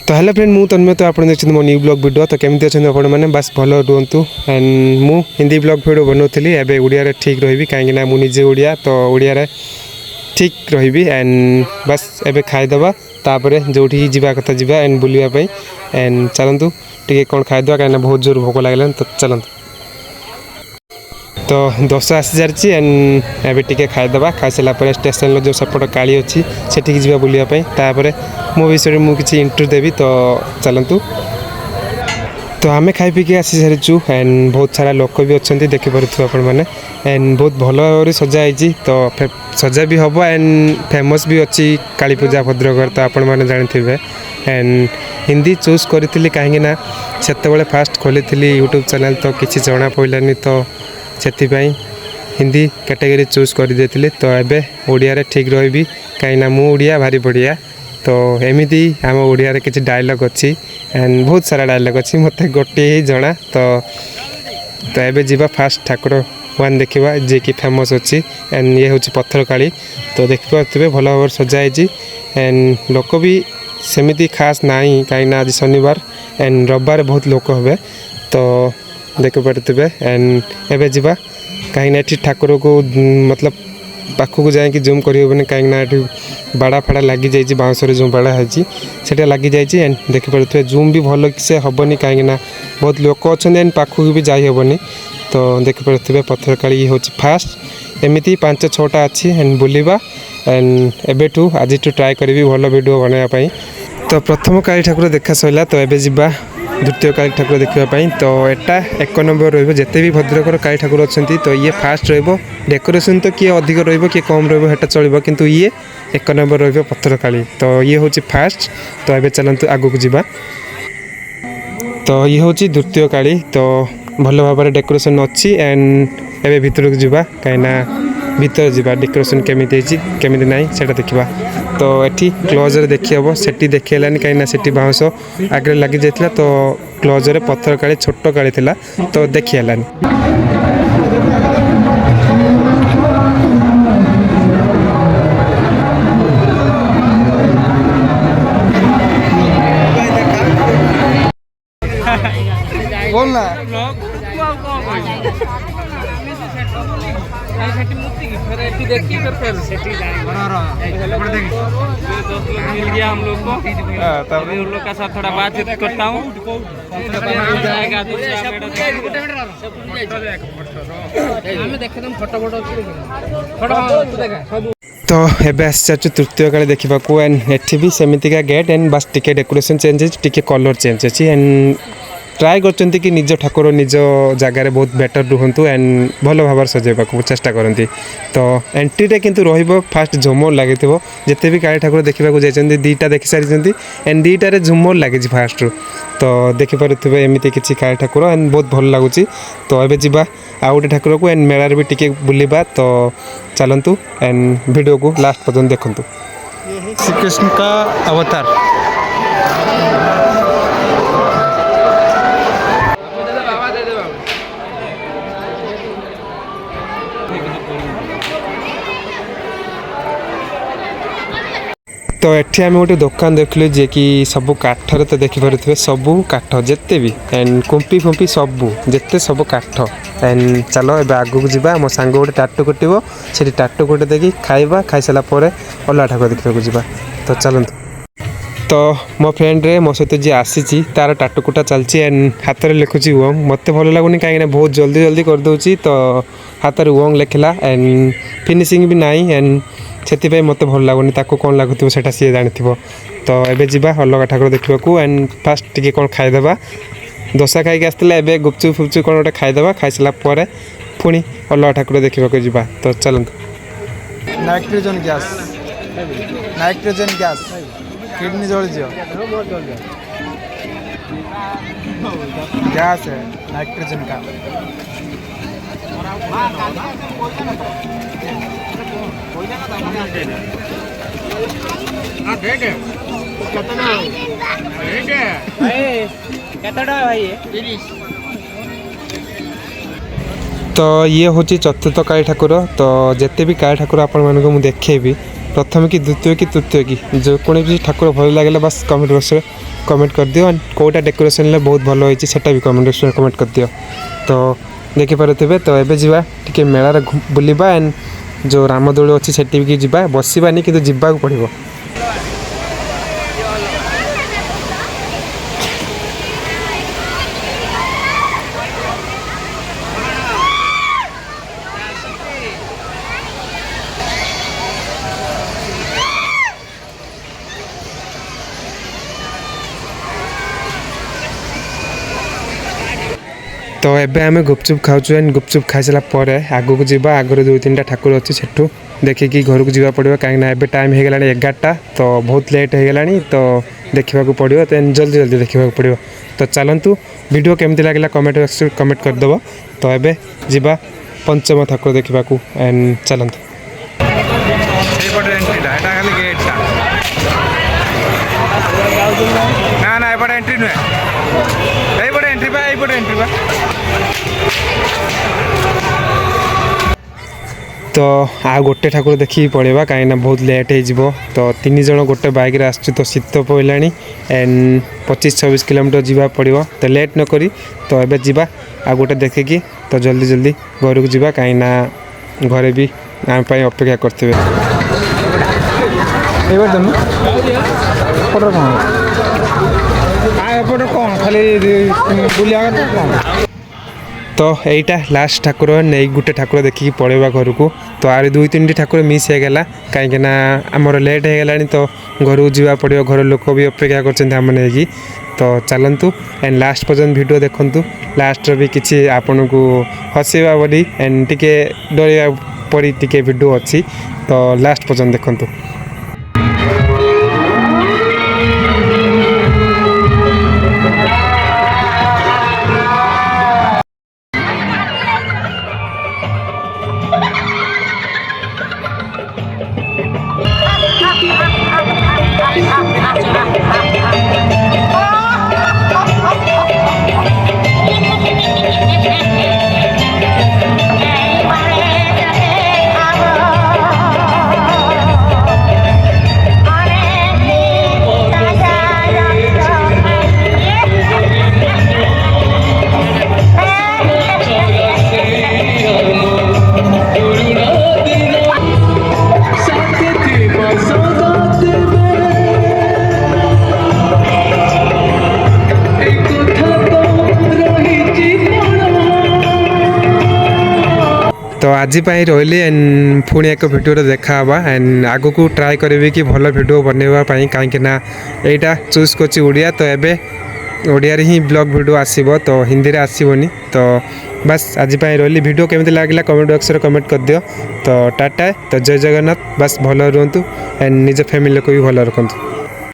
तो hello friend मु तन्मय तो आप देखते मो न्यू ब्लॉग वीडियो तो केमती अच्छे आप मैंने बस भल रुहतु एंड मु हिंदी ब्लॉग वीडियो बनाऊली एवं ओडिया ठीक रही कहीं मुझे ओडिया तो ओडिया ठीक रही एंड बस एवं खाईदे तापर जो जावा कथा जावा एंड बुलापी एंड चलतु टे कौन खाईदे कहीं बहुत जोर भोक लगे तो चलतु तो 10 आसी सारी एंड एवं टे खाईदे खाई सारापर स्टेशन जो सपट काली अच्छी से जा बुलापी तापर मो विषय में किसी इंटरव्यू देवी तो चलतु तो आम खाई पी के आसी सारीचु एंड बहुत सारा लोक भी अच्छा देखिपे आपण मैंने एंड बहुत भल भाव सजाई तो सजा भी हम एंड फेमस भी अच्छी काली पूजा भद्रक तो आपण मैंने जानी एंड हिंदी चूज करी कहीं से फास्ट खोली यूट्यूब चैनल तो किसी जना पड़ानी तो से हिंदी कैटेगरी चूज कर देती तो एबे ओडिया ठीक रही कहीं मु ओडिया भारी बढ़िया तो एमती आम ओडिया किसी डायलॉग अच्छी एंड बहुत सारा डायलॉग अच्छी मत गोटे ही जना तो एबे जीवा फास्ट ठाकुर वन देखा जी कि फेमस अच्छी एंड ये हूँ पत्थर काली तो देखिपे भल भाव सजाई एंड लोक भी सेमती खास नाई कहीं आज शनिवार एंड रविवार बहुत लोक हे तो देखिपे एंड एबे जीवा कहीं ठाकुर को मतलब पाखक जाकि जूम कर कहीं बाड़ा फाड़ा लगी जाइए बाउंसर जो बाड़ा है लगी जाइए एंड देखिपे जूम भी भल से हेनी कहीं बहुत लोक अच्छा एंड पाखक भी जाइबनी तो देखिपे पत्थर काली हूँ फास्ट एमती 5-6टा अच्छी एंड बुलवा एंड एबेठू आज ट्राए करी भल वीडियो बनवाई तो प्रथम काली ठाकुर देखा सरला तो एबे जीवा द्वितीय काली ठाकुर देखापी तो एटा 1 नंबर रोते भी भद्रकर काली ठाकुर अच्छा तो ये फास्ट डेकोरेशन तो किए अधिक किए कम रोटा चलो किंतु ये 1 नंबर पत्थर काली तो ये हूँ फास्ट तो ये चलतु आगू को जीवा तो ये हूँ द्वितीय काली तो भल भाव डेकोरेशन अच्छी एंड एवं भितर को जीवा कहीं भीतर जावा डेकोरेशन केमी केमी ना से देखा तो ये क्लोजर देखी हम से देखिलानी कहीं से बाउंस आगे लगी जाता तो क्लोजर पत्थर काली छोट काली थिला तो देखिलानी हम लोग को तभी उन लोग का साथ थोड़ा बातचीत करता हूँ तो एबे आसी तृतीय काली देखा एंड एठी भी सेमितिका गेट एंड बस टिके डेकोरेशन चेंज टिके कलर चेंज अच्छी एंड ट्राए करते कि निज ठाकुर निज जगार बहुत बेटर रुहतु एंड भल भाव सजेबा चेष्टा करती तो एंट्री किंतु रहिबो फास्ट झुमर लगे जिते भी काली ठाकुर देखा जाइए 2टा देखी सारी एंड 2टारे झुमर लगी फास्ट रू तो देखिपे एमती किसी काली ठाकुर एंड बहुत भल लगुच तो ये जीवा आउ गोटे ठाकुर को एंड मेलार भी टिके बुलवा तो चलतु एंड वीडियो को लास्ट पर्यंत देखूँ श्री कृष्ण का अवतार तो ये आम गोटे दुकान देखल जे कि सब काठर तो देखिपे सबू काठ जिते भी एंड कुंपी फुंपी सबू जिते सब काठ एंड चलो ए आगू को जीवा मो सांग गोटे टाटू कटो से टाटू कटे देखी खाइबा खाई सारापर अलग ठाकुर देखा जावा तो चलतु तो मो फ्रेंड रे मो सहित जी आसी तार टाटू कुटा चलती एंड हाथ में लिखुची ओंग मत भल लगुनि कहीं बहुत जल्दी जल्दी करदे तो हाथ में ओंग लिखला एंड फिनिशिंग भी नाई एंड से मत भल लगुनि ताको कौन लगुव से सी जानी तो एबे जीवा अलग ठाकुर देखा एंड फास्ट टिके कौन खाईदे दोसा खाई आसला एबे गुपचुप फुपचुप कौन गोटे खाईदे खाई सारापर पुणी अलग ठाकुर देखा जावा तो चलतु नाइट्रोजन गैस किडनी जल गैस है नाइट्रोजन का तो ये हूँ चतुर्थ काली ठाकुर तो जिते भी काली ठाकुर आपण मानक देखेबी प्रथम कि द्वितीय कि तृतीय कि जो कौन भी ठाकुर भल लगे बस कमेंट बॉक्स कमेंट कर दियो एंड कोटा डेकोरेशन बहुत भल होती सेटा भी कमेंट कर दियो। तो देखिपे तो एबे जीवा टिके मेलार बुलवा एंड जो रामदोली अच्छी सेठी भी जीवा बसवानी कि जावाक पड़ो। तो एबे आमे गुपचुप खाऊँ एंड गुपचुप खाई सारा आगू को जीवा आगर 2-3टा ठाकुर अच्छी सेठू देखिकी घर को जीवा पड़ो कहीं एबे टाइम हो गला 11टा तो बहुत लेट हो गला तो देखा पड़ो तो जल्दी जल्दी देखा पड़ो। तो चलतु वीडियो केमती लगे कमेंट करदेव। तो एबे जीवा पंचम ठाकुर देखा एंड चलतु ना ना एपटे एंट्री नुहे एपटे एंट्री बा तो आ गोटे ठाकुर देखिए पड़ेगा कहीं बहुत लेट हो तो 3 जन गोटे बाइक रे आसु तो शीत पड़ा एंड 25-26 किलोमीटर जीवा पड़ो तो लेट न करी तो एबे जीवा आ गोटे देखिकी तो जल्दी जल्दी घर को जीवा कहीं घरे भी आम अपेक्षा करते कौन खाली बुलिया तो यहीटा लास्ट ठाकुर नहीं गोटे ठाकुर देखिकी पड़ेगा घर को। तो आर 2-3टी ठाकुर मिस हो गला कहीं आमर लेट हो गला तो घर को जीवा पड़ो घर लोक भी अपेक्षा कर तो चलतु एंड लास्ट पर्यंत वीडियो देखु लास्ट भी किसी आपन को हसैवा बोली एंड टिके डरवा पड़ी टिके वीडियो अच्छी तो लास्ट पर्यंत देखु। तो आज रही एंड पुणी एक भिडियो देखा एंड आगो को ट्राए करी कि भल भिडियो बनवाई कहीं यहाँ चूज कर ओडिया तो एबे ओडिया ही ब्लॉग भिडियो आसीबो तो हिंदी रे आसीबोनी। तो बस आज रही भिडियो केमती लगे कमेंट बॉक्स रे कमेंट कर दियो। तो टाटा तो जय जगन्नाथ बस भल रुहतु एंड निज फैमिली को भी भल रखु।